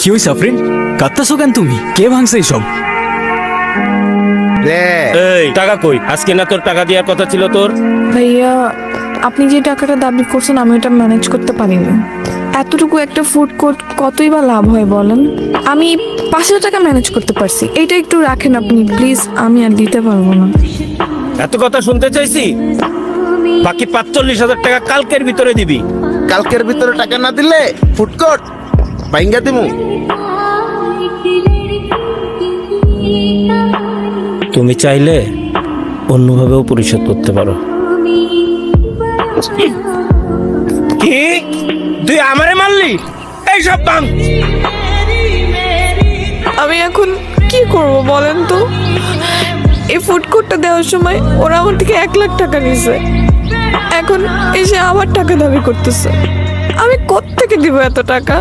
কি হইছে আফরিন? কাঁদতেছো কেন তুমি? কে ভাঙছে এইসব? এই টাকা কই? আজকে না তোর টাকা দেওয়ার কথা ছিল তোর? ভাইয়া আপনি যে টাকাটা দাবি করছেন আমি ওটা ম্যানেজ করতে পারিনি। এতটুকু একটা ফুড কোর্ট কতই বা লাভ হয় বলেন? আমি 5,000 টাকা ম্যানেজ করতে পারছি, এইটা একটু রাখেন আপনি প্লিজ, আমি আর দিতে পারবো না। এত কথা শুনতে চাইছি? বাকি 45,000 টাকা কালকের ভিতরে দিবি। কালকের ভিতরে টাকা না দিলে ফুড কোর্ট ভাঙ্গা দিমু। তুমি চাইলে অন্যভাবেও পরিশোধ করতে পারো। কি তুই আমারে মারলি? এইসব বাং আমি এখন কি করব বলেন তো? এই ফুড কোর্টটা দেওয়ার সময় ওরা আমার থেকে 1 লাখ টাকা নিছে, এখন এসে আবার টাকা দাবি করতেছে। আমি কোত্থেকে দিব এত টাকা?